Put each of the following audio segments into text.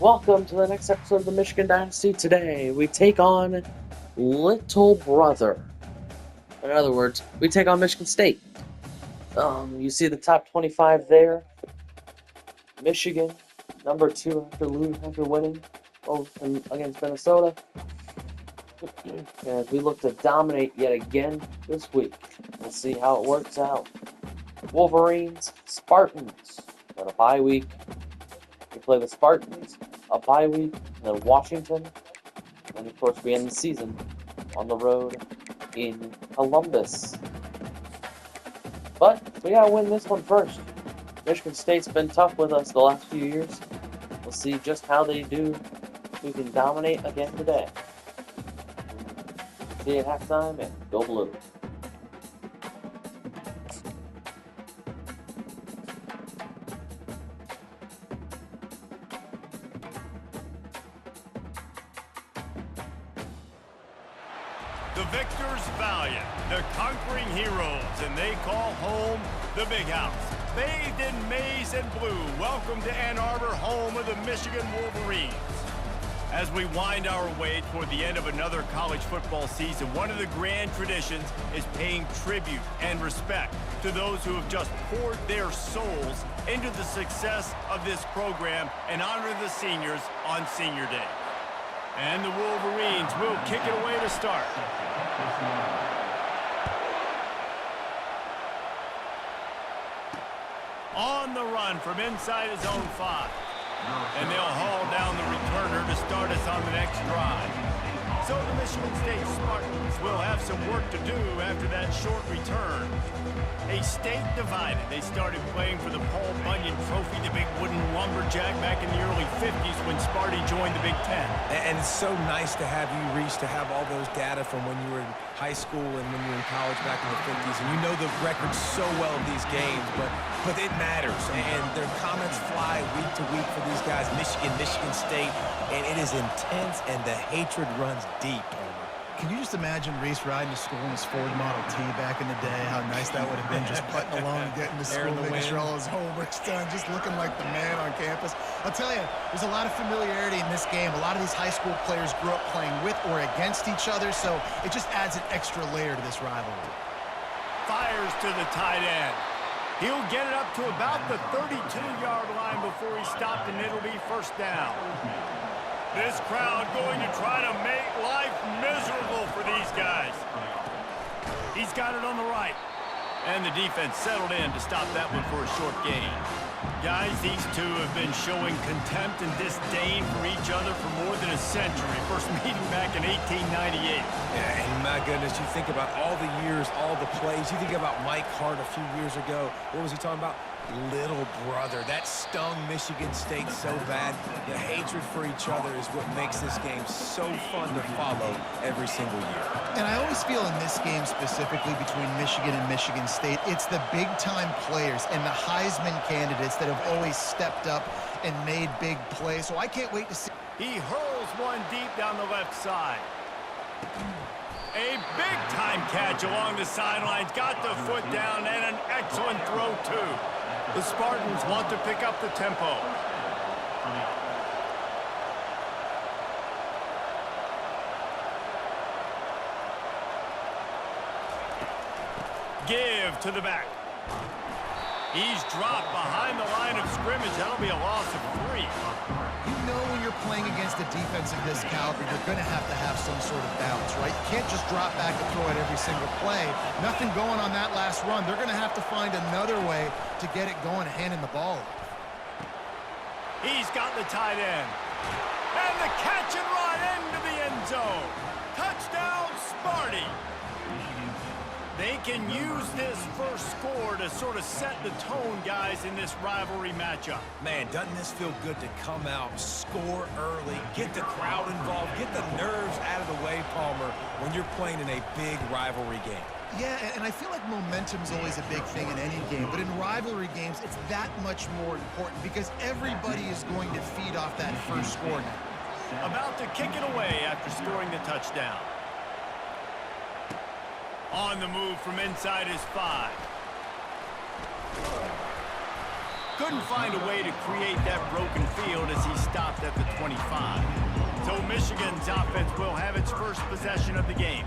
Welcome to the next episode of the Michigan Dynasty. Today, we take on Little Brother. In other words, we take on Michigan State. You see the top 25 there. Michigan, number 2 after winning against Minnesota. And we look to dominate yet again this week. We'll see how it works out. Wolverines, Spartans, got a bye week. We play the Spartans, a bye week, and then Washington. And of course, we end the season on the road in Columbus. But we gotta win this one first. Michigan State's been tough with us the last few years. We'll see just how they do. We can dominate again today. See you at halftime and go blue. The victors valiant, the conquering heroes, and they call home the Big House. Bathed in maize and blue, welcome to Ann Arbor, home of the Michigan Wolverines. As we wind our way toward the end of another college football season, one of the grand traditions is paying tribute and respect to those who have just poured their souls into the success of this program and honor the seniors on Senior Day. And the Wolverines will kick it away to start. On the run from inside his own 5. And they'll haul down the returner to start us on the next drive. So the Michigan State Spartans will have some work to do after that short return. A state divided. They started playing for the Paul Bunyan Trophy, the big wooden lumberjack, back in the early 50s when Sparty joined the Big Ten. And it's so nice to have you, Reese, to have all those data from when you were in high school and when you were in college back in the 50s. And you know the records so well of these games, but it matters. And their comments fly week to week for these guys, Michigan State, and it is intense and the hatred runs deep. Can you just imagine Reese riding to school in his Ford Model T back in the day? How nice that would have been, just putting along and getting to school, making sure all his homework's done, just looking like the man on campus. I'll tell you, there's a lot of familiarity in this game. A lot of these high school players grew up playing with or against each other, so it just adds an extra layer to this rivalry. Fires to the tight end. He'll get it up to about the 32-yard line before he's stopped, and it'll be first down. This crowd going to try to make life miserable for these guys. He's got it on the right. And the defense settled in to stop that one for a short gain. Guys, these two have been showing contempt and disdain for each other for more than a century. First meeting back in 1898. Yeah, and my goodness, you think about all the years, all the plays. You think about Mike Hart a few years ago. What was he talking about? Little brother. That stung Michigan State so bad. The hatred for each other is what makes this game so fun to follow every single year. And I always feel in this game specifically between Michigan and Michigan State, it's the big-time players and the Heisman candidates that have always stepped up and made big plays. So I can't wait to see. He hurls one deep down the left side. A big-time catch along the sidelines. Got the foot down and an excellent throw, too. The Spartans want to pick up the tempo. Give to the back. He's dropped behind the line of scrimmage. That'll be a loss of 3. You know when you're playing against a defense of this caliber, you're going to have some sort of balance, right? You can't just drop back and throw it every single play. Nothing going on that last run. They're going to have to find another way to get it going, handing the ball off. He's got the tight end. And the catch and run into the end zone. Touchdown, Sparty. They can use this first score to sort of set the tone, guys, in this rivalry matchup. Man, doesn't this feel good to come out, score early, get the crowd involved, get the nerves out of the way, Palmer, when you're playing in a big rivalry game? Yeah, and I feel like momentum's always a big thing in any game, but in rivalry games, it's that much more important because everybody is going to feed off that first score now. About to kick it away after scoring the touchdown. On the move from inside his 5. Couldn't find a way to create that broken field as he stopped at the Michigan's offense will have its first possession of the game.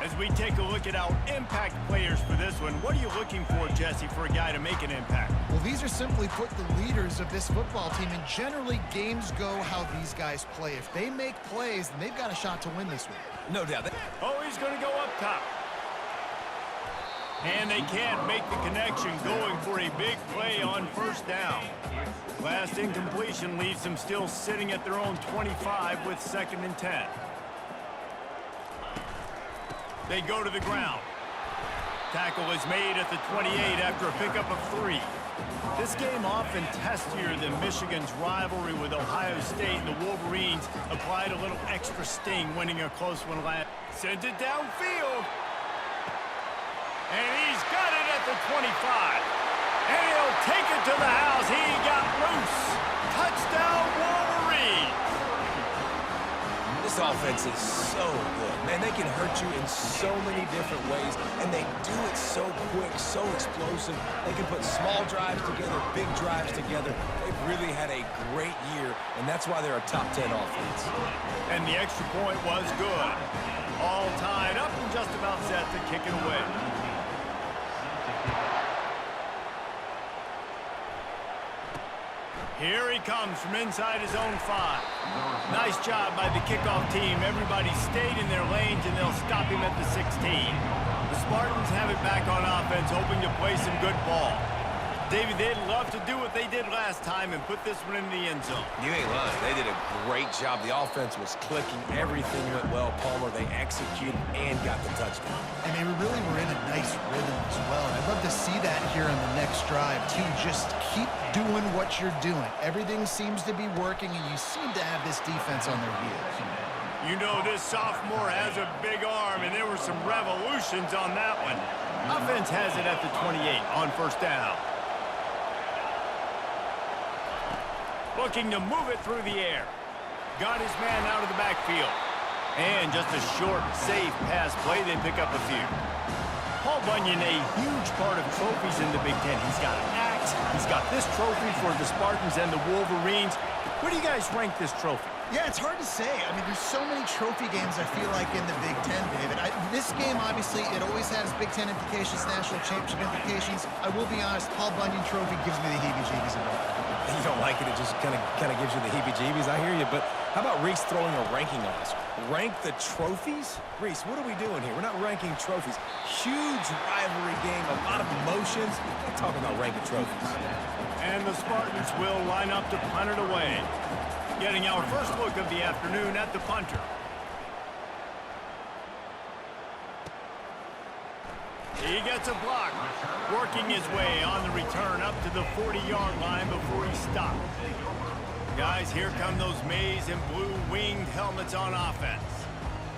As we take a look at our impact players for this one, what are you looking for, Jesse, for a guy to make an impact? Well, these are simply put the leaders of this football team, and generally games go how these guys play. If they make plays, then they've got a shot to win this one. No doubt. Oh, he's going to go up top. And they can't make the connection, going for a big play on first down. Last incompletion leaves them still sitting at their own 25 with 2nd and 10. They go to the ground. Tackle is made at the 28 after a pickup of 3. This game often testier than Michigan's rivalry with Ohio State, and the Wolverines applied a little extra sting, winning a close one last. Sends it downfield. And he's got it at the 25. And he'll take it to the house. He got loose. Touchdown, Wolverines. This offense is so good. Man, they can hurt you in so many different ways, and they do it so quick, so explosive. They can put small drives together, big drives together. They've really had a great year, and that's why they're a top 10 offense. And the extra point was good. All tied up and just about set to kick it away. Here he comes from inside his own 5. Nice job by the kickoff team. Everybody stayed in their lanes, and they'll stop him at the 16. The Spartans have it back on offense, hoping to play some good ball. David, they'd love to do what they did last time and put this one in the end zone. You ain't lying. They did a great job. The offense was clicking. Everything went well. Palmer, they executed and got the touchdown. And they really were in a nice rhythm as well. And I'd love to see that here on the next drive, too. Just keep doing what you're doing. Everything seems to be working, and you seem to have this defense on their heels. You know this sophomore has a big arm, and there were some revolutions on that one. Offense has it at the 28 on first down. Looking to move it through the air. Got his man out of the backfield. And just a short, safe pass play, they pick up a few. Paul Bunyan, a huge part of trophies in the Big Ten. He's got an axe. He's got this trophy for the Spartans and the Wolverines. Where do you guys rank this trophy? Yeah, it's hard to say. I mean, there's so many trophy games, I feel like, in the Big Ten, David. This game, obviously, it always has Big Ten implications, national championship implications. I will be honest, Paul Bunyan Trophy gives me the heebie-jeebies about it. You don't like it, it just kind of gives you the heebie-jeebies. I hear you, but how about Reese throwing a ranking on us? Rank the trophies? Reese, what are we doing here? We're not ranking trophies. Huge rivalry game, a lot of emotions. We're not talking about ranking trophies. And the Spartans will line up to punt it away. Getting our first look of the afternoon at the punter. He gets a block, working his way on the return up to the 40-yard line before he stopped. Guys, here come those maize and blue winged helmets on offense.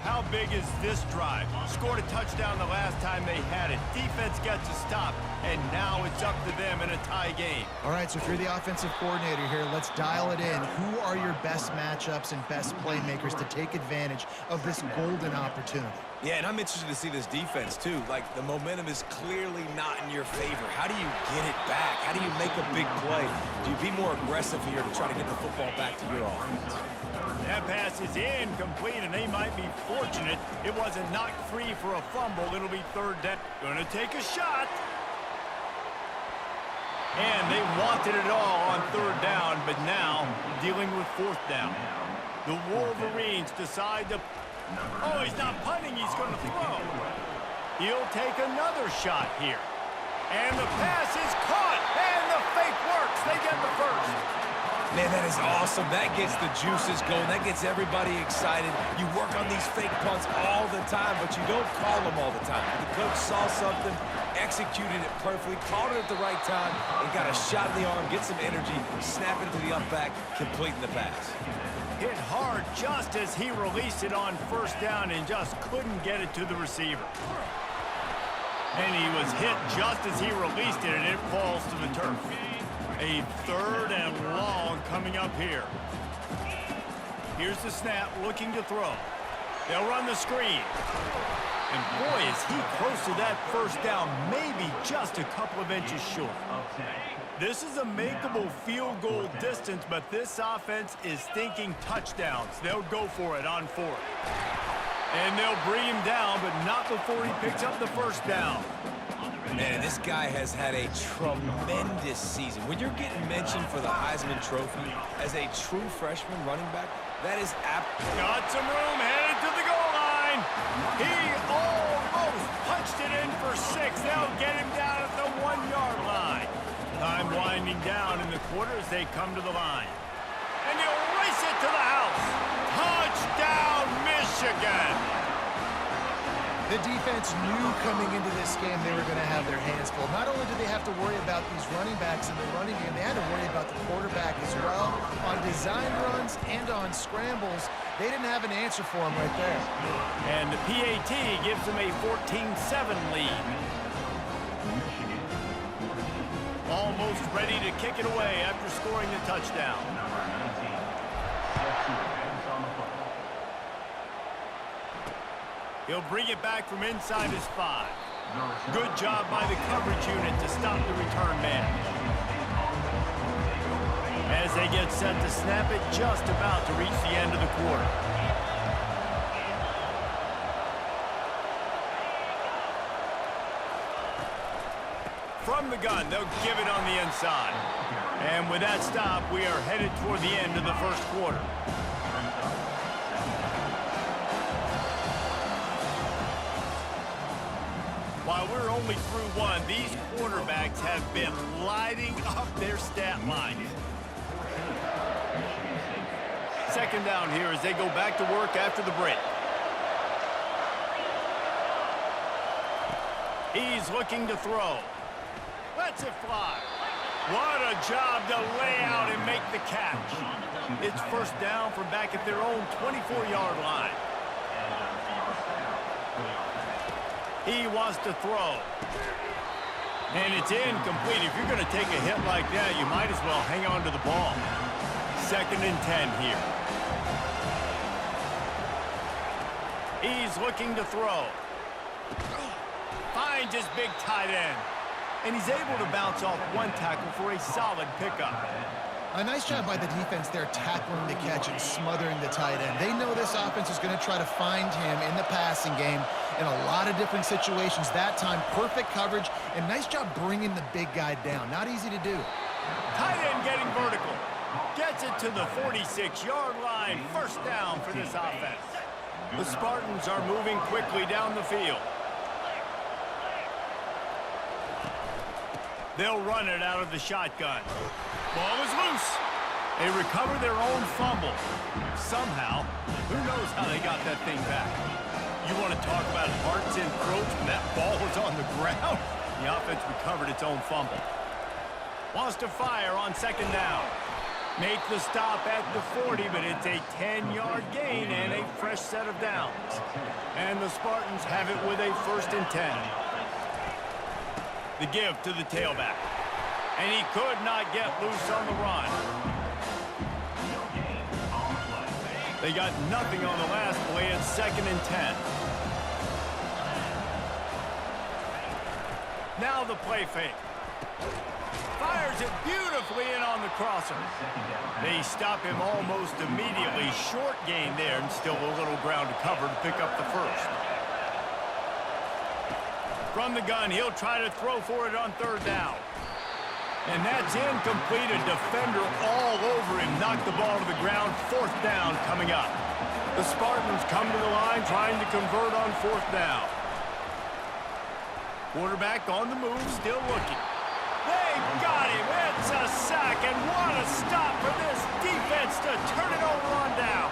How big is this drive? Scored a touchdown the last time they had it. Defense gets a stop, and now it's up to them in a tie game. All right, so if you're the offensive coordinator here, let's dial it in. Who are your best matchups and best playmakers to take advantage of this golden opportunity? Yeah, and I'm interested to see this defense, too. Like, the momentum is clearly not in your favor. How do you get it back? How do you make a big play? Do you be more aggressive here to try to get the football back to your offense? That pass is incomplete, and they might be fortunate it wasn't knocked free for a fumble. It'll be third down. Gonna take a shot. And they wanted it all on third down, but now dealing with fourth down. The Wolverines decide to... Oh, he's not punting, he's going to throw. He'll take another shot here. And the pass is caught, and the fake works. They get the first. Man, that is awesome. That gets the juices going. That gets everybody excited. You work on these fake punts all the time, but you don't call them all the time. The coach saw something, executed it perfectly, called it at the right time, and got a shot in the arm, get some energy, snap into the up back, completing the pass. Hit hard just as he released it on first down and just couldn't get it to the receiver. And he was hit just as he released it, and it falls to the turf. A third and long coming up here. Here's the snap, looking to throw. They'll run the screen. And boy, is he close to that first down, maybe just a couple of inches short. This is a makeable field goal distance, but this offense is thinking touchdowns. They'll go for it on 4th. And they'll bring him down, but not before he picks up the first down. Man, this guy has had a tremendous season. When you're getting mentioned for the Heisman Trophy as a true freshman running back, that is Got some room, headed to the goal line. He almost punched it in for 6. They'll get him down at the 1-yard line. Time winding down in the quarter as they come to the line. And he'll race it to the house. Touchdown, Michigan! The defense knew coming into this game they were going to have their hands full. Not only did they have to worry about these running backs in the running game, they had to worry about the quarterback as well. On design runs and on scrambles, they didn't have an answer for him right there. And the PAT gives them a 14-7 lead. Almost ready to kick it away after scoring the touchdown. He'll bring it back from inside his 5. Good job by the coverage unit to stop the return man. As they get set to snap it, just about to reach the end of the quarter. From the gun, they'll give it on the inside. And with that stop, we are headed toward the end of the first quarter. While we're only through 1, these quarterbacks have been lighting up their stat line. Second down here as they go back to work after the break. He's looking to throw. Lets it fly. What a job to lay out and make the catch. It's first down from back at their own 24-yard line. He wants to throw. And it's incomplete. If you're going to take a hit like that, you might as well hang on to the ball. 2nd and 10 here. He's looking to throw. Finds his big tight end. And he's able to bounce off 1 tackle for a solid pickup. A nice job by the defense there tackling the catch and smothering the tight end. They know this offense is going to try to find him in the passing game in a lot of different situations. That time, perfect coverage, and nice job bringing the big guy down. Not easy to do. Tight end getting vertical. Gets it to the 46-yard line. First down for this offense. The Spartans are moving quickly down the field. They'll run it out of the shotgun. Ball is loose. They recover their own fumble. Somehow, who knows how they got that thing back. You want to talk about hearts and throats when that ball was on the ground? The offense recovered its own fumble. Wants to fire on 2nd down. Make the stop at the 40, but it's a 10-yard gain and a fresh set of downs. And the Spartans have it with a 1st and 10. The give to the tailback. And he could not get loose on the run. They got nothing on the last play. It's 2nd and 10. Now the play fake. Fires it beautifully in on the crosser. They stop him almost immediately. Short gain there and still a little ground to cover to pick up the 1st. From the gun, he'll try to throw for it on 3rd down. And that's incomplete. A defender all over him. Knocked the ball to the ground. 4th down coming up. The Spartans come to the line trying to convert on 4th down. Quarterback on the move, still looking. They got him. It's a sack, and what a stop for this defense to turn it over on down.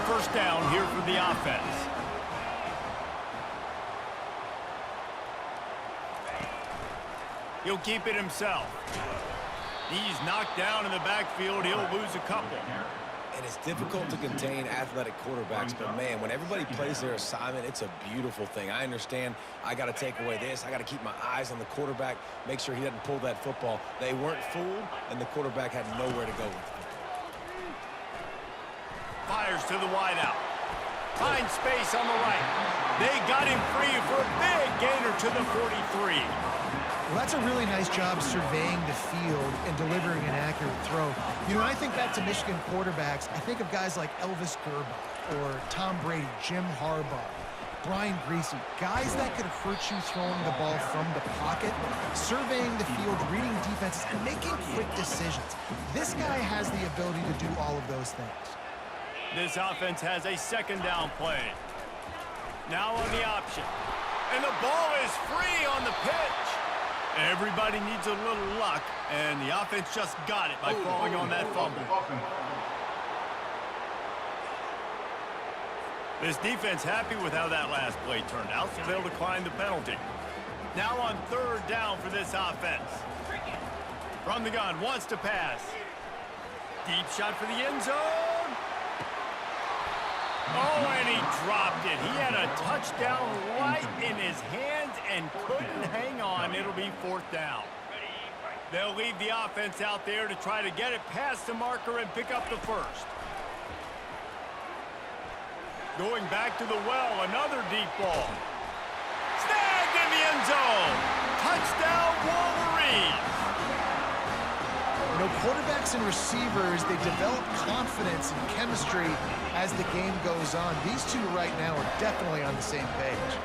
First down here for the offense. He'll keep it himself. He's knocked down in the backfield. He'll lose a couple. And it's difficult to contain athletic quarterbacks, but man, when everybody plays their assignment, it's a beautiful thing. I understand I got to take away this. I got to keep my eyes on the quarterback, make sure he doesn't pull that football. They weren't fooled, and the quarterback had nowhere to go with it. Fires to the wideout. Finds space on the right. They got him free for a big gainer to the 43. Well, that's a really nice job surveying the field and delivering an accurate throw. You know, when I think back to Michigan quarterbacks, I think of guys like Elvis Gerbach or Tom Brady, Jim Harbaugh, Brian Greasy, guys that could hurt you throwing the ball from the pocket, surveying the field, reading defenses, and making quick decisions. This guy has the ability to do all of those things. This offense has a second down play. Now on the option. And the ball is free on the pitch. Everybody needs a little luck, and the offense just got it by falling on that fumble. This defense happy with how that last play turned out, so they'll decline the penalty. Now on third down for this offense. From the gun, wants to pass. Deep shot for the end zone. Oh, and he dropped it. He had a touchdown right in his hands and couldn't hang on. It'll be fourth down. They'll leave the offense out there to try to get it past the marker and pick up the first. Going back to the well, another deep ball. Snagged in the end zone. Touchdown, Wolverines. You know, quarterbacks and receivers, they develop confidence and chemistry as the game goes on. These two right now are definitely on the same page.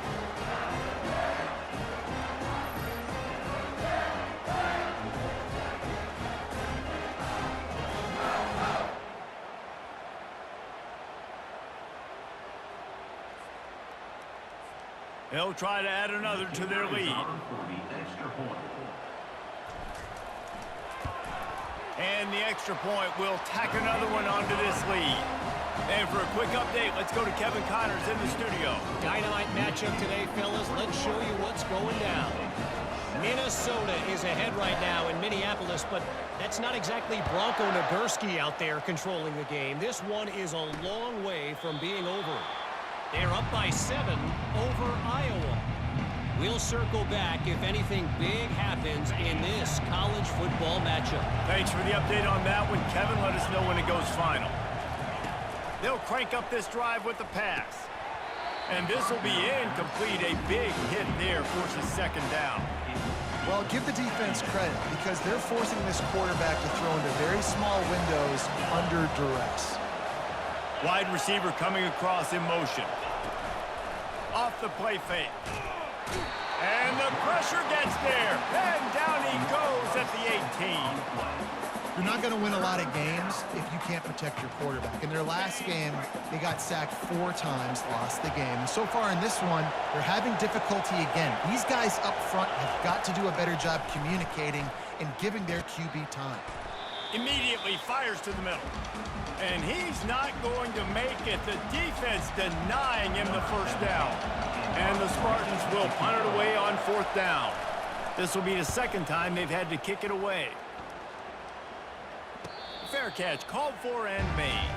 They'll try to add another to their lead. And the extra point will tack another one onto this lead. And for a quick update, let's go to Kevin Connors in the studio. Dynamite matchup today, fellas. Let's show you what's going down. Minnesota is ahead right now in Minneapolis, but that's not exactly Bronco Nagurski out there controlling the game. This one is a long way from being over. They're up by 7 over Iowa. We'll circle back if anything big happens in this college football matchup. Thanks for the update on that one, Kevin. Let us know when it goes final. They'll crank up this drive with the pass. And this will be incomplete. A big hit there forces second down. Well, give the defense credit because they're forcing this quarterback to throw into very small windows under duress. Wide receiver coming across in motion. Off the play fake. And the pressure gets there. And down he goes at the 18. You're not going to win a lot of games if you can't protect your quarterback. In their last game, they got sacked 4 times, lost the game. And so far in this one, they're having difficulty again. These guys up front have got to do a better job communicating and giving their QB time. Immediately fires to the middle. And he's not going to make it. The defense denying him the first down. And the Spartans will punt it away on fourth down. This will be the second time they've had to kick it away. Fair catch called for and made.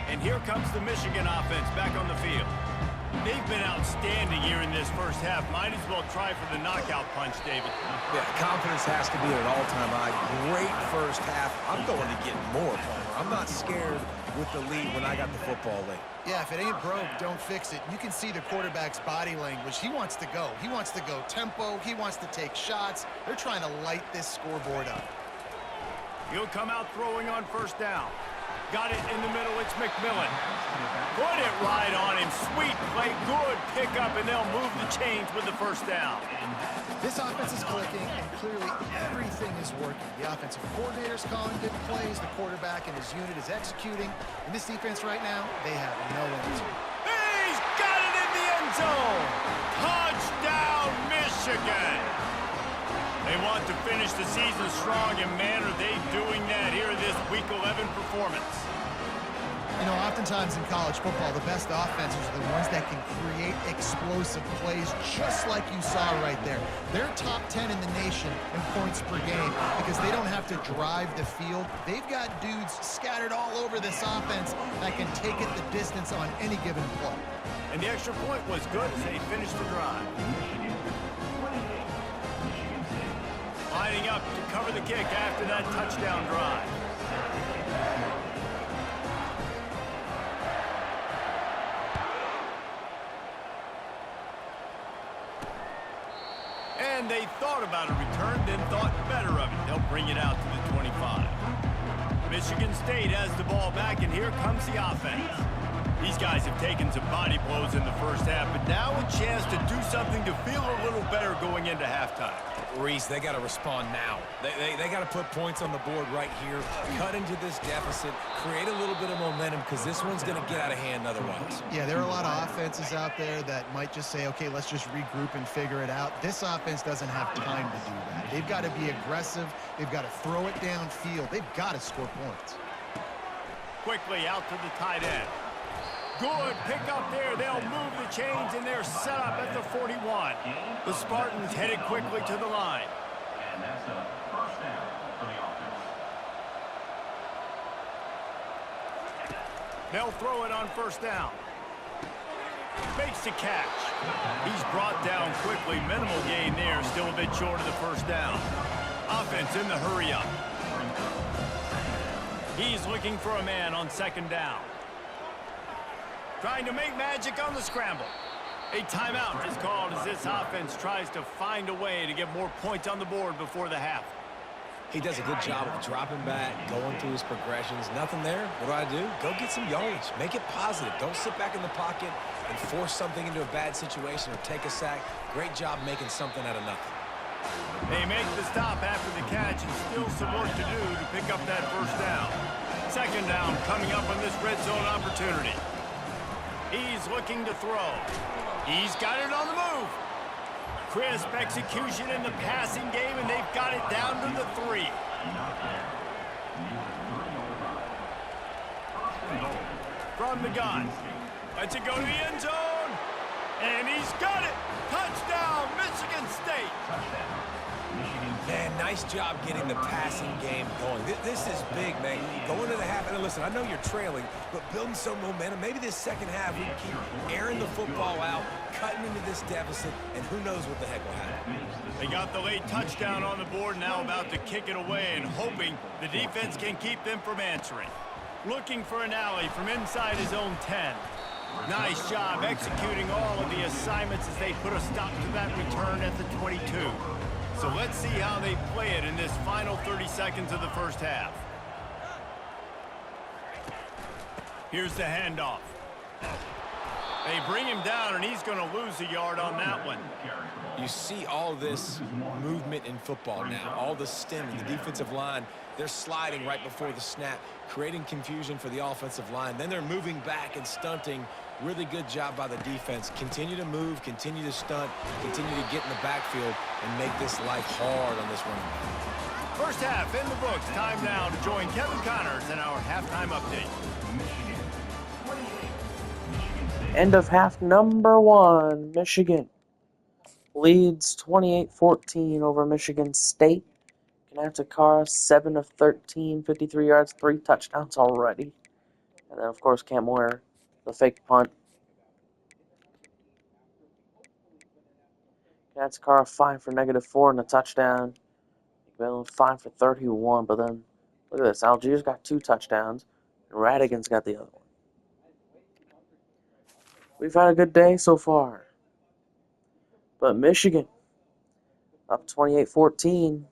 And here comes the Michigan offense back on the field. They've been outstanding here in this first half. Might as well try for the knockout punch, David. Yeah, confidence has to be at an all-time high. Great first half. I'm going to get more, Palmer. I'm not scared with the lead when I got the football late. Yeah, if it ain't broke, don't fix it. You can see the quarterback's body language. He wants to go. He wants to go tempo. He wants to take shots. They're trying to light this scoreboard up. He'll come out throwing on first down. Got it in the middle. It's McMillan. Put it right on him. Sweet play. Good pickup, and they'll move the chains with the first down. This offense is clicking, and clearly everything is working. The offensive coordinator's calling good plays. The quarterback and his unit is executing. And this defense right now, they have no answer. He's got it in the end zone. Touchdown, Michigan. They want to finish the season strong, and man, are they doing that here in this Week 11 performance. You know, oftentimes in college football, the best offenses are the ones that can create explosive plays just like you saw right there. They're top 10 in the nation in points per game because they don't have to drive the field. They've got dudes scattered all over this offense that can take it the distance on any given play. And the extra point was good as they finished the drive. Lining up to cover the kick after that touchdown drive. And they thought about a return, then thought better of it. They'll bring it out to the 25. Michigan State has the ball back, and here comes the offense. These guys have taken some body blows in the first half, but now a chance to do something to feel a little better going into halftime. Reese, they got to respond now. They got to put points on the board right here, cut into this deficit, create a little bit of momentum, because this one's going to get out of hand otherwise. Yeah, there are a lot of offenses out there that might just say, okay, let's just regroup and figure it out. This offense doesn't have time to do that. They've got to be aggressive. They've got to throw it downfield. They've got to score points. Quickly out to the tight end. Good pick up there. They'll move the chains, and they're set up at the 41. The Spartans headed quickly to the line. And that's a first down for the offense. They'll throw it on first down. Makes the catch. He's brought down quickly. Minimal gain there. Still a bit short of the first down. Offense in the hurry up. He's looking for a man on second down. Trying to make magic on the scramble. A timeout is called as this offense tries to find a way to get more points on the board before the half. He does a good job of dropping back, going through his progressions. Nothing there. What do? Go get some yardage. Make it positive. Don't sit back in the pocket and force something into a bad situation or take a sack. Great job making something out of nothing. They make the stop after the catch and still some work to do to pick up that first down. Second down coming up on this red zone opportunity. He's looking to throw. He's got it on the move. Crisp execution in the passing game, and they've got it down to the 3. From the gun. Lets it go to the end zone. And he's got it. Touchdown, Michigan State. Man, nice job getting the passing game going. This is big, man. Going to the half, and listen, I know you're trailing, but building some momentum. Maybe this second half we can keep airing the football out, cutting into this deficit, and who knows what the heck will happen. They got the late touchdown on the board, now about to kick it away and hoping the defense can keep them from answering. Looking for an alley from inside his own 10. Nice job executing all of the assignments as they put a stop to that return at the 22. So let's see how they play it in this final 30 seconds of the first half. Here's the handoff. They bring him down, and he's going to lose a yard on that one. You see all this movement in football now, all the stemming, the defensive line, they're sliding right before the snap, creating confusion for the offensive line. Then they're moving back and stunting. Really good job by the defense. Continue to move, continue to stunt, continue to get in the backfield and make this life hard on this running back. First half in the books. Time now to join Kevin Connors in our halftime update. End of half number 1. Michigan leads 28-14 over Michigan State. Kanatakara, 7 of 13, 53 yards, 3 touchdowns already. And then, of course, Cam Moore, the fake punt. Kanatakara, 5 for -4 and a touchdown. McMillan, 5 for 31. But then, look at this. Algiers got 2 touchdowns. And Radigan's got the other one. We've had a good day so far. But Michigan, up 28-14.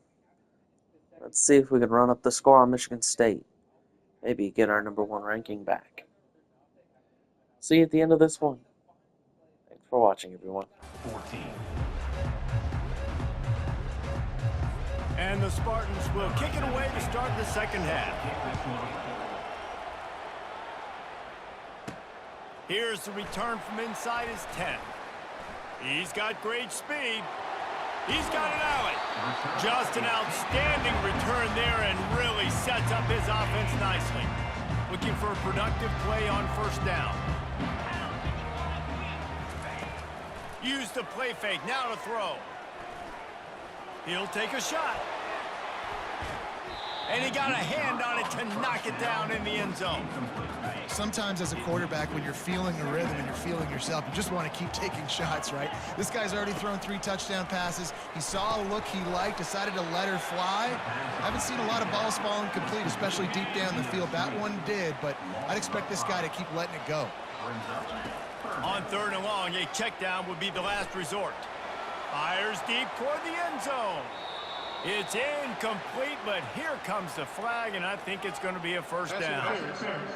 Let's see if we can run up the score on Michigan State. Maybe get our number 1 ranking back. See you at the end of this one. Thanks for watching, everyone. 14. And the Spartans will kick it away to start the second half. Here's the return from inside his 10. He's got great speed. He's got an alley. Just an outstanding return there and really sets up his offense nicely. Looking for a productive play on first down. Use the play fake, now to throw. He'll take a shot. And he got a hand on it to knock it down in the end zone. Sometimes as a quarterback, when you're feeling a rhythm and you're feeling yourself, you just want to keep taking shots, right? This guy's already thrown 3 touchdown passes. He saw a look he liked, decided to let her fly. I haven't seen a lot of balls falling complete, especially deep down the field. That one did, but I'd expect this guy to keep letting it go. On 3rd and long, a check down would be the last resort. Fires deep toward the end zone. It's incomplete, but here comes the flag, and I think it's going to be a first down. Defense.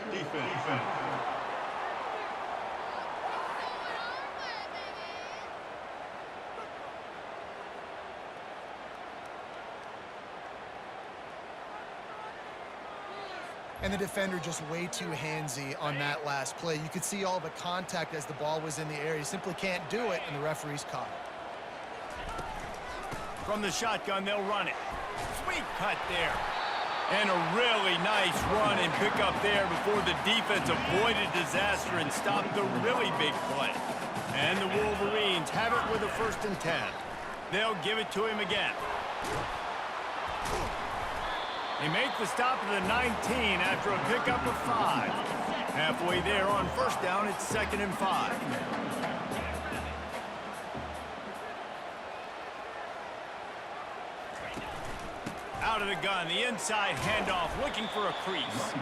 And the defender just way too handsy on that last play. You could see all the contact as the ball was in the air. He simply can't do it, and the referee's caught it. From the shotgun, they'll run it. Sweet cut there. And a really nice run and pick up there before the defense avoided disaster and stopped the really big play. And the Wolverines have it with a 1st and 10. They'll give it to him again. They make the stop at the 19 after a pickup of 5. Halfway there on 1st down, it's 2nd and 5. Out of the gun, the inside handoff, looking for a crease.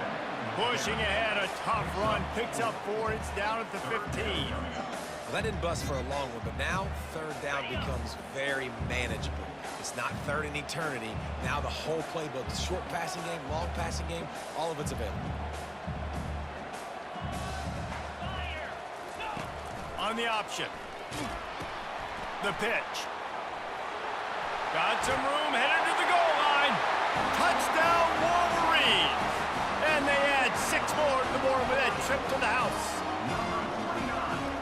Pushing ahead, a tough run, picks up 4, it's down at the 15. Well, that didn't bust for a long one, but now 3rd down becomes very manageable. It's not 3rd in eternity. Now the whole playbook, the short passing game, long passing game, all of it's available. On the option. The pitch. Got some room, headed to the goal line. Touchdown, Wolverines! And they add 6 more to the board with that trip to the house.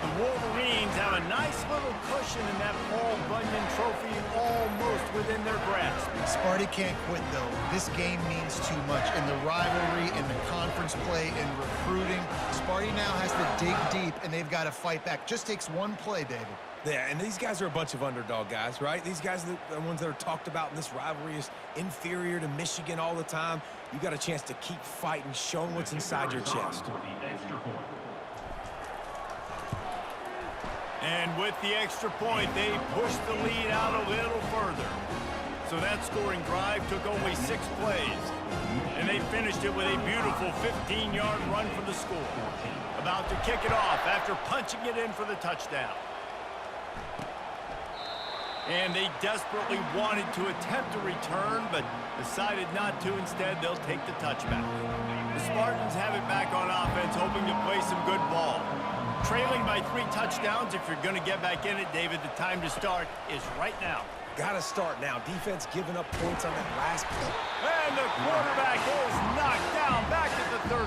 The Wolverines have a nice little cushion in that Paul Bunyan trophy almost within their grasp. Sparty can't quit, though. This game means too much. In the rivalry, in the conference play, in recruiting, Sparty now has to dig deep, and they've got to fight back. Just takes one play, David. Yeah, and these guys are a bunch of underdog guys, right? These guys are the ones that are talked about in this rivalry as inferior to Michigan all the time. You got a chance to keep fighting, showing what's inside your chest. And with the extra point, they pushed the lead out a little further. So that scoring drive took only 6 plays. And they finished it with a beautiful 15-yard run for the score. About to kick it off after punching it in for the touchdown. And they desperately wanted to attempt a return, but decided not to. Instead, they'll take the touchback. The Spartans have it back on offense, hoping to play some good ball. Trailing by 3 touchdowns, if you're going to get back in it, David, the time to start is right now. Got to start now. Defense giving up points on that last play. And the quarterback is knocked down back at the 13.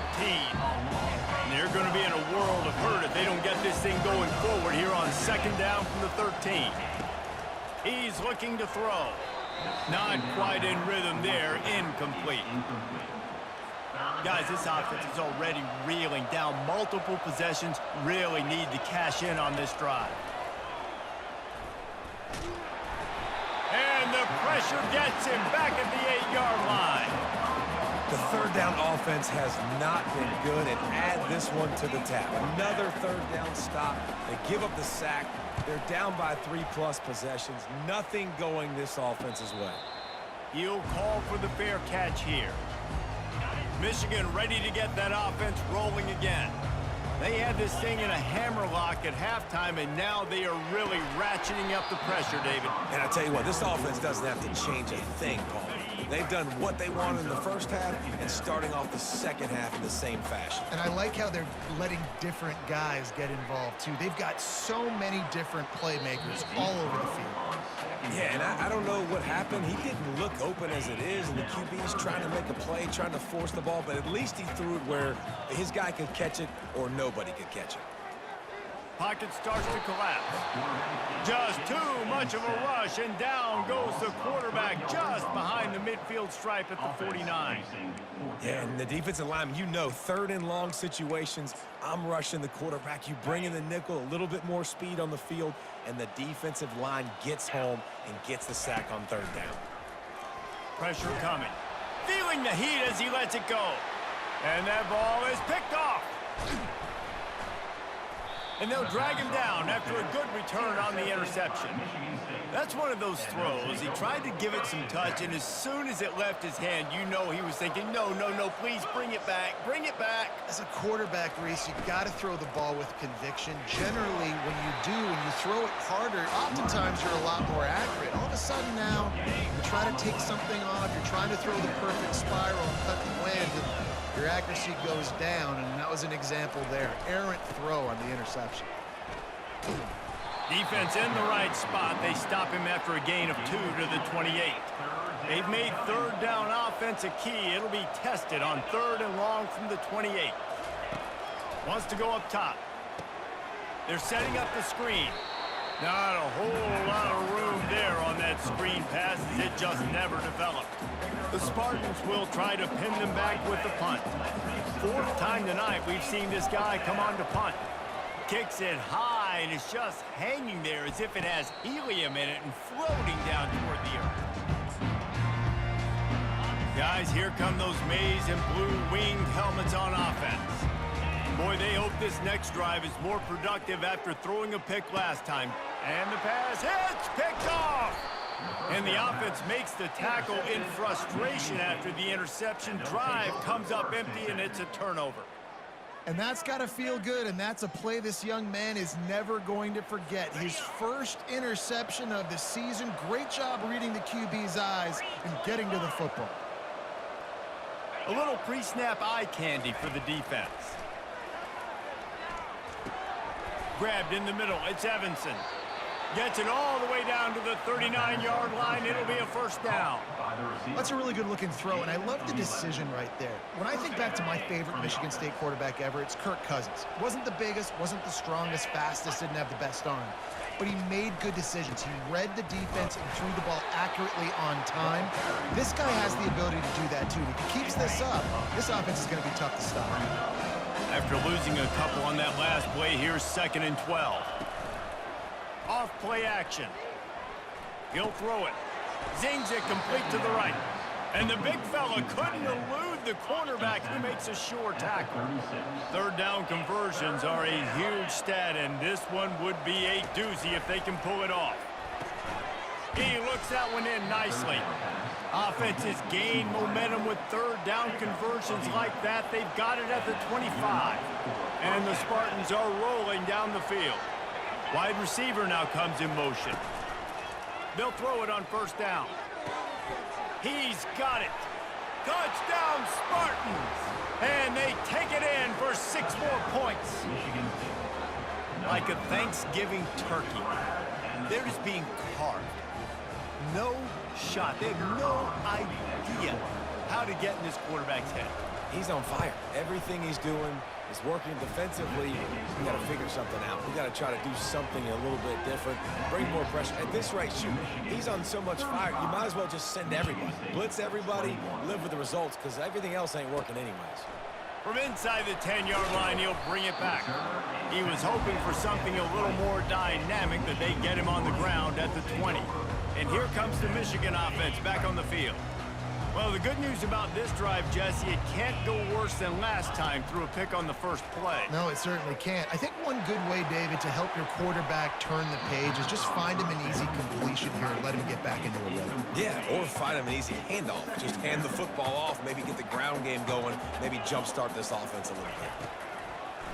And they're going to be in a world of hurt if they don't get this thing going forward here on 2nd down from the 13. He's looking to throw. Not quite in rhythm there. Incomplete. Guys, this offense is already reeling down multiple possessions. Really need to cash in on this drive. And the pressure gets him back at the 8-yard line. The 3rd down offense has not been good, and add this one to the tab. Another 3rd down stop. They give up the sack. They're down by 3+ possessions. Nothing going this offense's way. He'll call for the fair catch here. Michigan ready to get that offense rolling again. They had this thing in a hammerlock at halftime, and now they are really ratcheting up the pressure, David. And I tell you what, this offense doesn't have to change a thing, Paul. They've done what they wanted in the first half and starting off the second half in the same fashion. And I like how they're letting different guys get involved, too. They've got so many different playmakers all over the field. Yeah, and I don't know what happened. He didn't look open as it is, and the QB's trying to make a play, trying to force the ball, but at least he threw it where his guy could catch it or nobody could catch it. Pocket starts to collapse. Just too much of a rush, and down goes the quarterback just behind the midfield stripe at the 49. Yeah, and the defensive lineman, you know, 3rd and long situations, I'm rushing the quarterback. You bring in the nickel, a little bit more speed on the field, and the defensive line gets home and gets the sack on 3rd down. Pressure coming. Feeling the heat as he lets it go. And that ball is picked off. And they'll drag him down after a good return on the interception. That's one of those throws. He tried to give it some touch, and as soon as it left his hand, you know he was thinking, no, no, no, please bring it back, bring it back. As a quarterback, Reese, you got to throw the ball with conviction. Generally, when you do, when you throw it harder, oftentimes you're a lot more accurate. All of a sudden now, you try to take something off, you're trying to throw the perfect spiral and cut the wind, and your accuracy goes down, and that was an example there. Errant throw on the interception. Defense in the right spot. They stop him after a gain of 2 to the 28. They've made third down offense a key. It'll be tested on 3rd and long from the 28. Wants to go up top. They're setting up the screen. Not a whole lot of room there on that screen pass as it just never developed. The Spartans will try to pin them back with the punt. 4th time tonight we've seen this guy come on to punt. Kicks it high, and it's just hanging there as if it has helium in it and floating down toward the earth. Guys, here come those maize and blue winged helmets on offense. Boy, they hope this next drive is more productive after throwing a pick last time. And the pass hits, picked off! And the offense makes the tackle in frustration after the interception. Drive comes up empty, and it's a turnover. And that's got to feel good, and that's a play this young man is never going to forget. His first interception of the season. Great job reading the QB's eyes and getting to the football. A little pre-snap eye candy for the defense. Grabbed in the middle, it's Evanson. Gets it all the way down to the 39-yard line. It'll be a first down. That's a really good-looking throw, and I love the decision right there. When I think back to my favorite Michigan State quarterback ever, it's Kirk Cousins. Wasn't the biggest, wasn't the strongest, fastest, didn't have the best arm. But he made good decisions. He read the defense and threw the ball accurately on time. This guy has the ability to do that, too. If he keeps this up, this offense is going to be tough to stop. After losing a couple on that last play, here's 2nd and 12. Off play action. He'll throw it. Zings it complete to the right. And the big fella couldn't elude the cornerback who makes a sure tackle. 3rd down conversions are a huge stat, and this one would be a doozy if they can pull it off. He looks that one in nicely. Offense has gained momentum with 3rd down conversions like that. They've got it at the 25. And the Spartans are rolling down the field. Wide receiver now comes in motion. They'll throw it on 1st down. He's got it. Touchdown, Spartans! And they take it in for 6 more points. Like a Thanksgiving turkey. They're just being carved. No shot. They have no idea how to get in this quarterback's head. He's on fire. Everything he's doing is working defensively. We got to figure something out. We got to try to do something a little bit different, bring more pressure. At this rate, shoot, he's on so much fire, you might as well just send everybody. Blitz everybody, live with the results, because everything else ain't working anyways. From inside the 10-yard line, he'll bring it back. He was hoping for something a little more dynamic, but they get him on the ground at the 20. And here comes the Michigan offense back on the field. Well, the good news about this drive, Jesse, it can't go worse than last time through a pick on the first play. No, it certainly can't. I think one good way, David, to help your quarterback turn the page is just find him an easy completion here and let him get back into a rhythm. Yeah, or find him an easy handoff. Just hand the football off, maybe get the ground game going, maybe jumpstart this offense a little bit.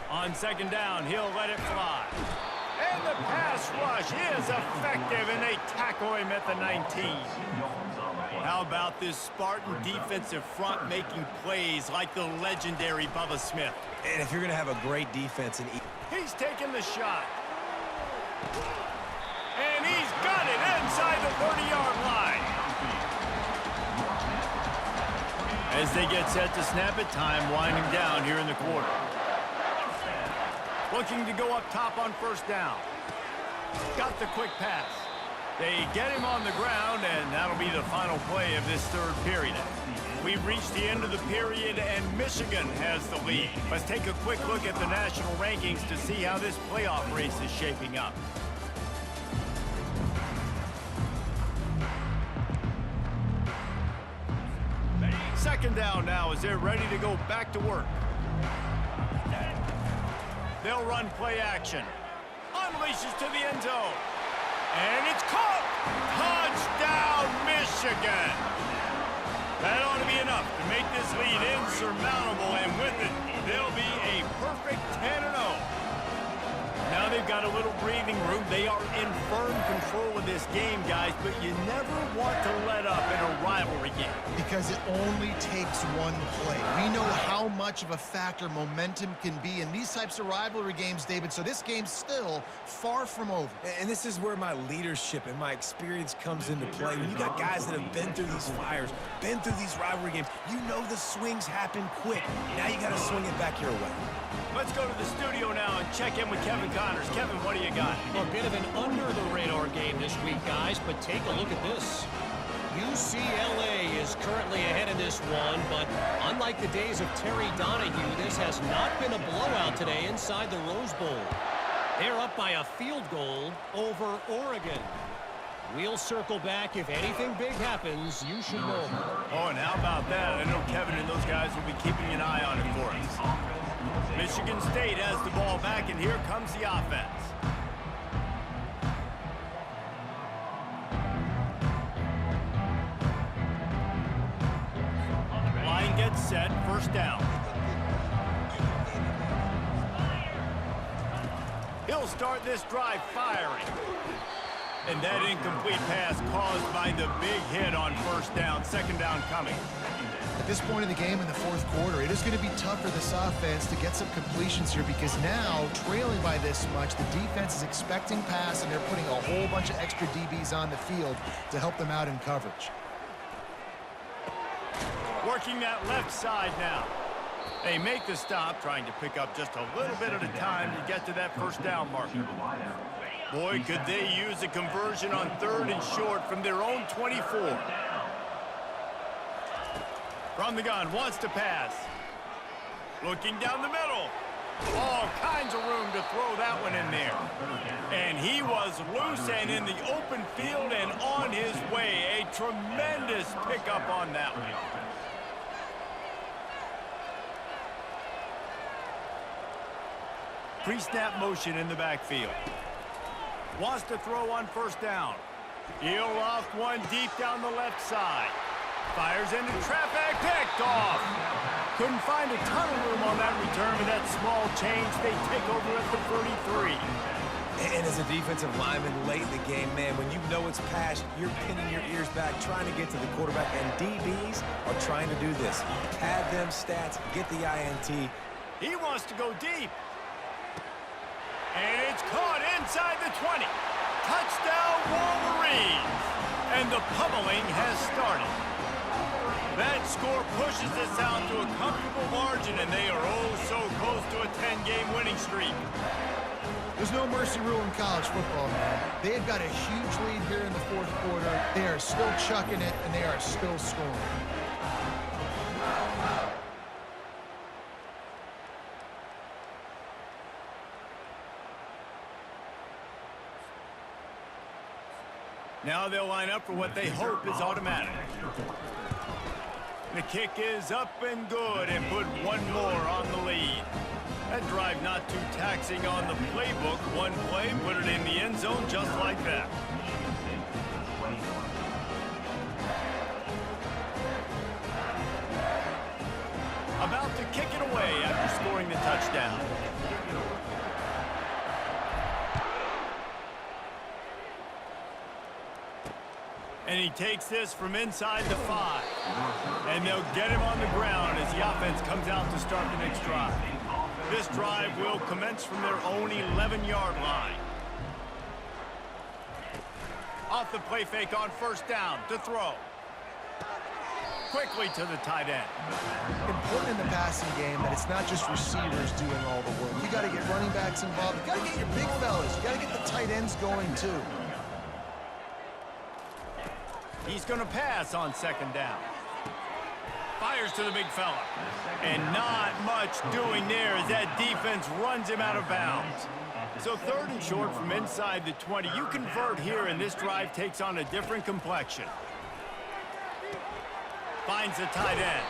On 2nd down, he'll let it fly. And the pass rush is effective, and they tackle him at the 19. How about this Spartan defensive front making plays like the legendary Bubba Smith? And if you're going to have a great defense, He's taking the shot. And he's got it inside the 30-yard line. As they get set to snap it, time winding down here in the quarter. Looking to go up top on 1st down. Got the quick pass. They get him on the ground, and that'll be the final play of this 3rd period. We've reached the end of the period, and Michigan has the lead. Let's take a quick look at the national rankings to see how this playoff race is shaping up. Second down now as they're ready to go back to work. They'll run play action. Unleashes to the end zone. And it's caught. Touchdown, Michigan. That ought to be enough to make this lead insurmountable, and with it, they'll be a perfect 10-0. Now they've got a little breathing room. They are in firm control of this game, guys, but you never want to let up in a rivalry game. Because it only takes one play. We know how much of a factor momentum can be in these types of rivalry games, David, so this game's still far from over. And this is where my leadership and my experience comes into play. When you got guys that have been through these fires, been through these rivalry games, you know the swings happen quick. Now you got to swing it back your way. Let's go to the studio now and check in with Kevin Connors. Kevin, what do you got? A bit of an under-the-radar game this week, guys, but take a look at this. UCLA is currently ahead in this one, but unlike the days of Terry Donahue, this has not been a blowout today inside the Rose Bowl. They're up by a field goal over Oregon. We'll circle back. If anything big happens, you should know. Oh, and how about that? I know Kevin and those guys will be keeping an eye on it for us. Michigan State has the ball back, and here comes the offense. Line gets set, first down. He'll start this drive firing. And that incomplete pass caused by the big hit on first down, second down coming. At this point in the game in the fourth quarter, it is going to be tough for this offense to get some completions here because now, trailing by this much, the defense is expecting pass, and they're putting a whole bunch of extra DBs on the field to help them out in coverage. Working that left side now. They make the stop, trying to pick up just a little bit at a time to get to that first down marker. Boy, could they use a conversion on 3rd and short from their own 24. From the gun, wants to pass. Looking down the middle. All kinds of room to throw that one in there. And he was loose and in the open field and on his way. A tremendous pickup on that one. Pre-snap motion in the backfield. Wants to throw on first down. He'll loft one deep down the left side. Fires into traffic, picked off. Couldn't find a ton of room on that return, but that small change, they take over at the 33. And as a defensive lineman late in the game, man, when you know it's passed, you're pinning your ears back, trying to get to the quarterback, and DBs are trying to do this. Pad them stats, get the INT. He wants to go deep. And it's caught inside the 20. Touchdown, Wolverines. And the pummeling has started. That score pushes us out to a comfortable margin, and they are oh so close to a 10-game winning streak. There's no mercy rule in college football, man. They have got a huge lead here in the fourth quarter. They are still chucking it, and they are still scoring. Now they'll line up for what they hope is automatic. The kick is up and good, and put one more on the lead. That drive not too taxing on the playbook. One play, put it in the end zone just like that. About to kick it away after scoring the touchdown. And he takes this from inside the 5. And they'll get him on the ground as the offense comes out to start the next drive. This drive will commence from their own 11-yard line. Off the play fake on first down to throw. Quickly to the tight end. Important in the passing game that it's not just receivers doing all the work. You got to get running backs involved. You got to get your big fellas. You got to get the tight ends going too. He's going to pass on second down. Fires to the big fella. And not much doing there as that defense runs him out of bounds. So 3rd and short from inside the 20. You convert here, and this drive takes on a different complexion. Finds the tight end.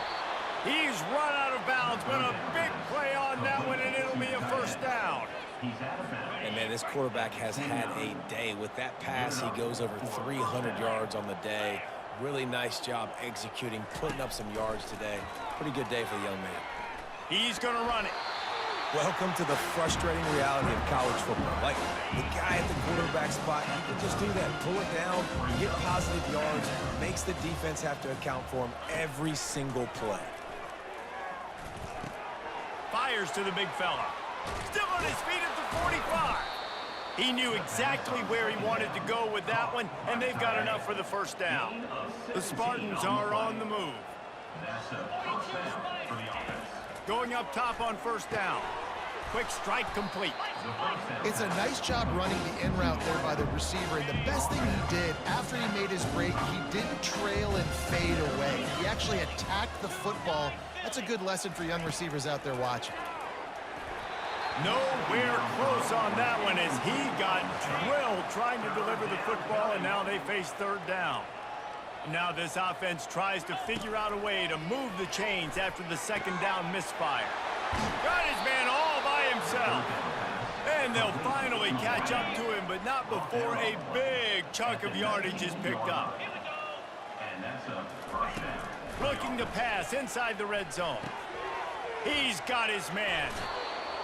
He's run out of bounds, but a big play on that one, and it'll me a first down. And, man, this quarterback has had a day. With that pass, he goes over 300 yards on the day. Really nice job executing, putting up some yards today. Pretty good day for the young man. He's going to run it. Welcome to the frustrating reality of college football. Like, the guy at the quarterback spot, he can just do that. Pull it down, get positive yards, makes the defense have to account for him every single play. Fires to the big fella. Still on his feet at the 45. He knew exactly where he wanted to go with that one, and they've got enough for the first down. The Spartans are on the move. Going up top on first down. Quick strike complete. It's a nice job running the in route there by the receiver, and the best thing he did after he made his break, he didn't trail and fade away. He actually attacked the football. That's a good lesson for young receivers out there watching. Nowhere close on that one as he got drilled trying to deliver the football, and now they face third down. Now this offense tries to figure out a way to move the chains after the second down misfire. Got his man all by himself. And they'll finally catch up to him, but not before a big chunk of yardage is picked up. Looking to pass inside the red zone. He's got his man.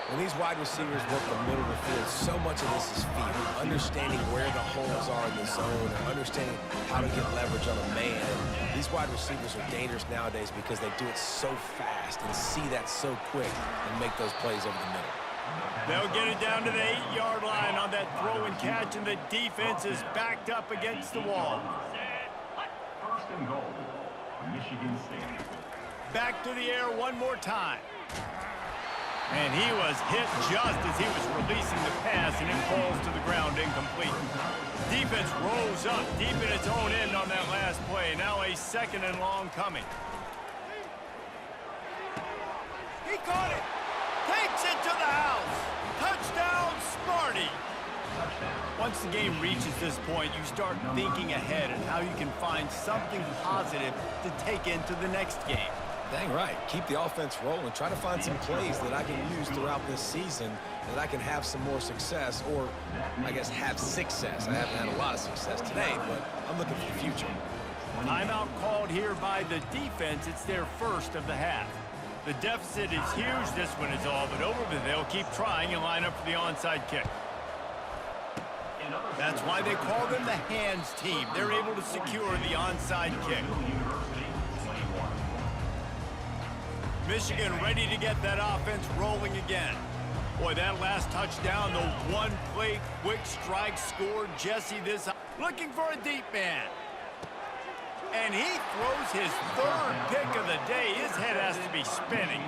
When these wide receivers work the middle of the field, so much of this is feel, understanding where the holes are in the zone, or understanding how to get leverage on a man. And these wide receivers are dangerous nowadays because they do it so fast and see that so quick and make those plays over the middle. They'll get it down to the 8-yard line on that throw and catch, and the defense is backed up against the wall. First and goal, Michigan State. Back to the air one more time. And he was hit just as he was releasing the pass, and it falls to the ground incomplete. Defense rolls up deep in its own end on that last play. Now a second and long coming. He caught it. Takes it to the house. Touchdown, Sparty. Once the game reaches this point, you start thinking ahead and how you can find something positive to take into the next game. Dang right. Keep the offense rolling. Try to find some plays that I can use throughout this season that I can have some more success, or I guess have success. I haven't had a lot of success today, but I'm looking for the future. Timeout called here by the defense. It's their first of the half. The deficit is huge. This one is all but over, but they'll keep trying and line up for the onside kick. That's why they call them the hands team. They're able to secure the onside kick. Michigan ready to get that offense rolling again. Boy, that last touchdown, the one-play quick strike scored Jesse this. Looking for a deep man. And he throws his third pick of the day. His head has to be spinning.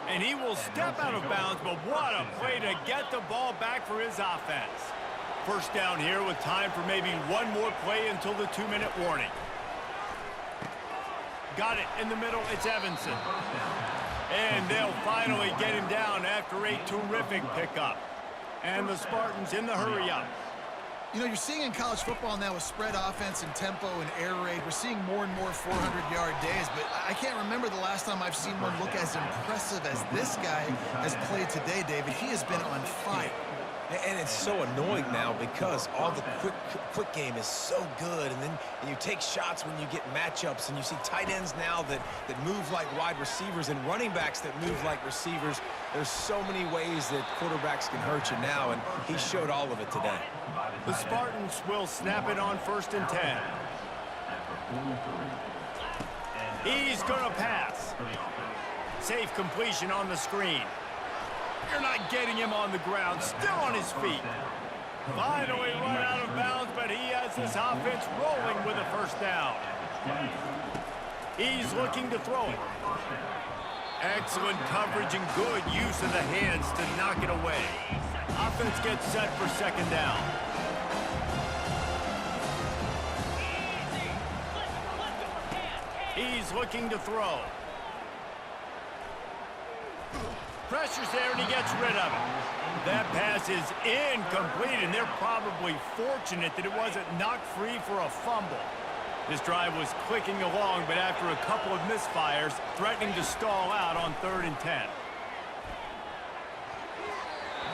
And he will step out of bounds, but what a play to get the ball back for his offense. First down here with time for maybe one more play until the 2-minute warning. Got it in the middle. It's Evanson. And they'll finally get him down after a terrific pickup. And the Spartans in the hurry up. You know, you're seeing in college football now with spread offense and tempo and air raid, we're seeing more and more 400-yard days, but I can't remember the last time I've seen one look as impressive as this guy has played today, David. He has been on fire. And it's so annoying now because all the quick game is so good, and then you take shots when you get matchups, and you see tight ends now that move like wide receivers and running backs that move like receivers. There's so many ways that quarterbacks can hurt you now, and he showed all of it today. The Spartans will snap it on 1st and 10. He's going to pass. Safe completion on the screen. You're not getting him on the ground, still on his feet. Finally run out of bounds, but he has this offense rolling with a first down. He's looking to throw it. Excellent coverage and good use of the hands to knock it away. Offense gets set for second down. He's looking to throw. Pressure's there, and he gets rid of it. That pass is incomplete, and they're probably fortunate that it wasn't knocked free for a fumble. This drive was clicking along, but after a couple of misfires, threatening to stall out on 3rd and 10.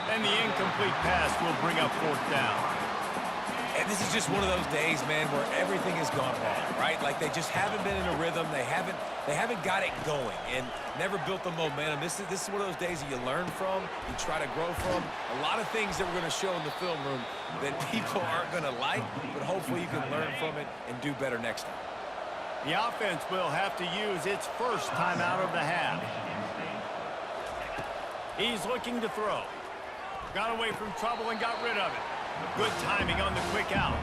And the incomplete pass will bring up fourth down. And this is just one of those days, man, where everything has gone wrong, right? Like they just haven't been in a rhythm. They haven't got it going and never built the momentum. This is one of those days that you learn from, you try to grow from. A lot of things that we're going to show in the film room that people aren't going to like, but hopefully you can learn from it and do better next time. The offense will have to use its first timeout of the half. He's looking to throw. Got away from trouble and got rid of it. Good timing on the quick out.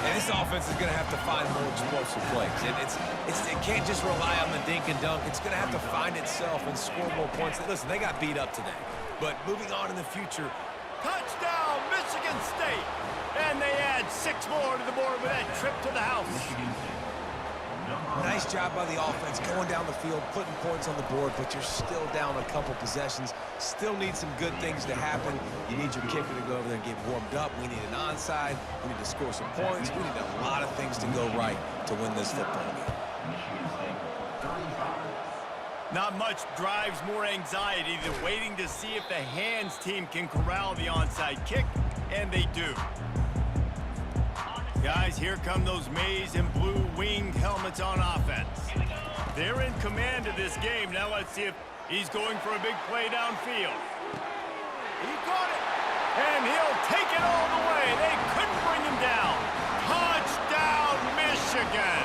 And this offense is going to have to find more explosive plays. And it can't just rely on the dink and dunk. It's going to have to find itself and score more points. Listen, they got beat up today. But moving on in the future. Touchdown, Michigan State. And they add 6 more to the board with that trip to the house. Nice job by the offense going down the field, putting points on the board, but you're still down a couple possessions. Still need some good things to happen. You need your kicker to go over there and get warmed up. We need an onside. We need to score some points. We need a lot of things to go right to win this football game. Not much drives more anxiety than waiting to see if the hands team can corral the onside kick, and they do. Guys, here come those maize and blue winged helmets on offense. They're in command of this game. Now let's see if he's going for a big play downfield. He caught it, and he'll take it all the way. They couldn't bring him down. Touchdown, Michigan.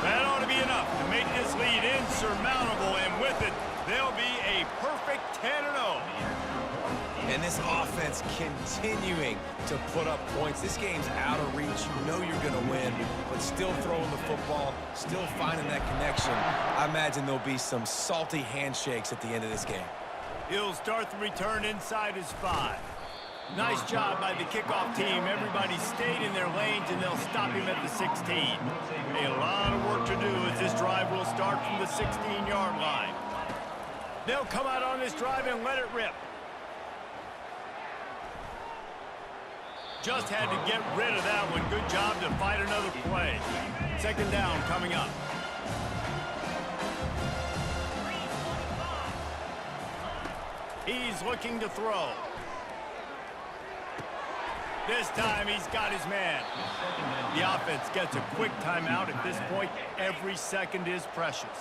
That ought to be enough to make this lead insurmountable, and with it, they'll be a perfect 10-0. And this offense continuing to put up points. This game's out of reach. You know you're going to win, but still throwing the football, still finding that connection. I imagine there'll be some salty handshakes at the end of this game. He'll start the return inside his 5. Nice job by the kickoff team. Everybody stayed in their lanes, and they'll stop him at the 16. A lot of work to do as this drive will start from the 16-yard line. They'll come out on this drive and let it rip. Just had to get rid of that one. Good job to fight another play. Second down coming up. He's looking to throw. This time he's got his man. The offense gets a quick timeout. At this point, every second is precious.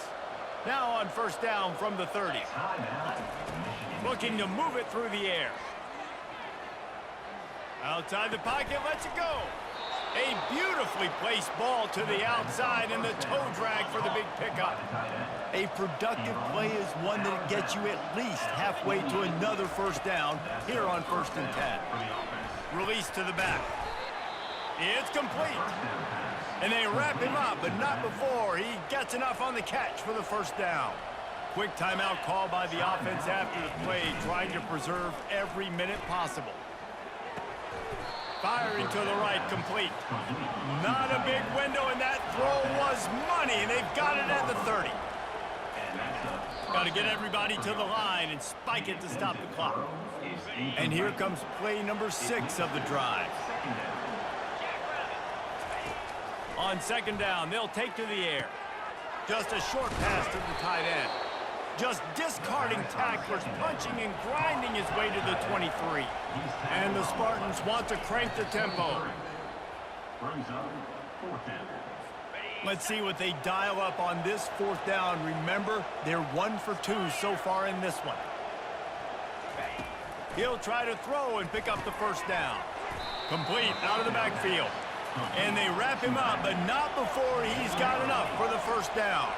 Now on first down from the 30. Looking to move it through the air. Outside the pocket, lets it go. A beautifully placed ball to the outside and the toe drag for the big pickup. A productive play is one that gets you at least halfway to another first down here on 1st and 10. Release to the back. It's complete. And they wrap him up, but not before he gets enough on the catch for the first down. Quick timeout call by the offense after the play, trying to preserve every minute possible. Firing to the right, complete. Not a big window, and that throw was money, and they've got it at the 30. Got to get everybody to the line and spike it to stop the clock. And here comes play number 6 of the drive. On second down, they'll take to the air. Just a short pass to the tight end. Just discarding tacklers, punching and grinding his way to the 23. And the Spartans want to crank the tempo. Let's see what they dial up on this 4th down. Remember, they're 1 for 2 so far in this one. He'll try to throw and pick up the first down. Complete out of the backfield. And they wrap him up, but not before he's got enough for the first down.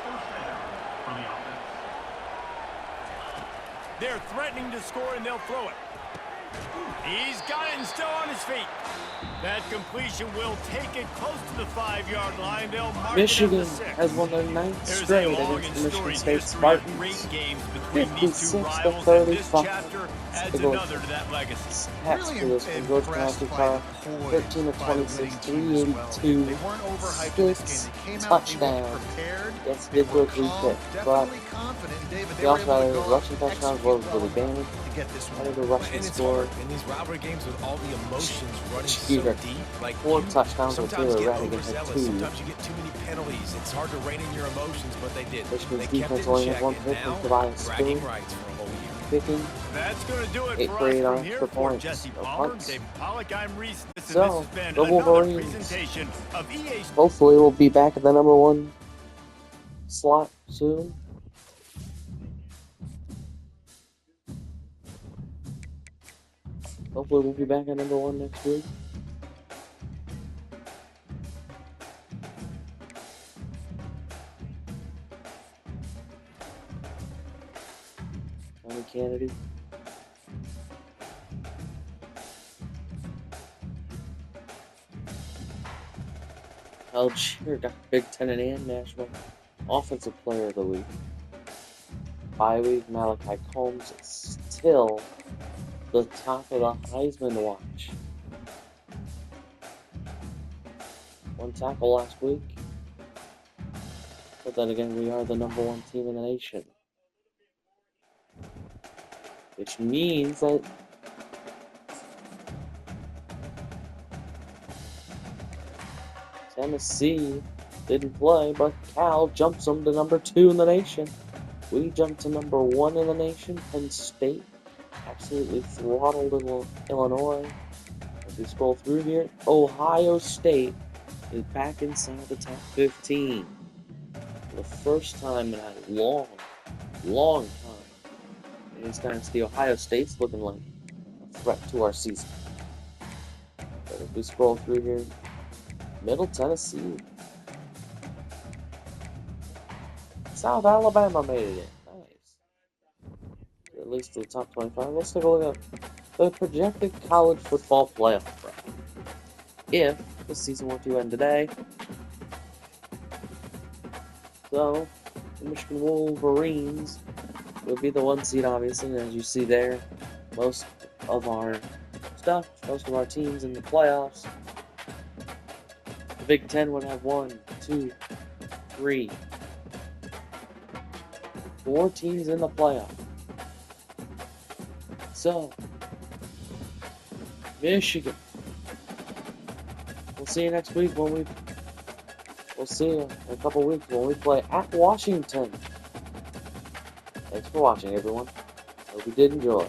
They're threatening to score, and they'll throw it. He's got it and still on his feet. That completion will take it close to the 5-yard line. They'll mark Michigan it up to 6. has won their 9th There's straight a long against and the Michigan storied State history of Spartans. great games between these 56 two to rivals, and this 35. chapter adds They go another to that legacy. Hats for this from George County Car, 13 to 26, 382, They weren't overhyped in this 6 game. They came out, they touchdowns. looked prepared. Yes, they did go 3 picks, but Definitely confident, David. they They were also had able a to go rushing touchdown as well as Billy Bailey. to get this Had one. a rushing And it's score. hard in these rivalry games with all the emotions running so Excuse me. deep. Like 4 you touchdowns with sometimes Taylor get Rattigan had overzealous. 2. Sometimes you get too many penalties. It's hard to rein in your emotions, but they did. Michigan's They kept defense it in only check, had 1 and pick now from Tobias bragging Stewart. rights for a whole year. picking. That's going to do it 8 for for us 8 from on here for for points. Jesse No Palmer, punts. David Pollock. I'm Reese. This So, has been the another Wolverines presentation of EA. hopefully we'll be back at the number 1 slot soon. Hopefully we'll be back at number 1 next week. Tony Kennedy. Algier got Big Ten and National Offensive Player of the Week. Bye week, Malachi Combs is still the top of the Heisman watch. 1 tackle last week. But then again, we are the number 1 team in the nation. Which means that Tennessee didn't play, but Cal jumps them to number 2 in the nation. We jumped to number 1 in the nation. Penn State absolutely throttled Illinois. As we scroll through here, Ohio State is back inside the top 15. For the first time in a long time in this dynasty, Ohio State's looking like a threat to our season. But if we scroll through here, Middle Tennessee, South Alabama made it in. Nice. At least to the top 25. Let's take a look at the projected college football playoff bracket. If the season were to end today, so the Michigan Wolverines would be the 1 seed, obviously, and as you see there, most of our teams in the playoffs. The Big Ten would have 1, 2, 3, 4 teams in the playoff. So, Michigan. We'll see you next week we'll see you in a couple weeks when we play at Washington. Thanks for watching, everyone. Hope you did enjoy.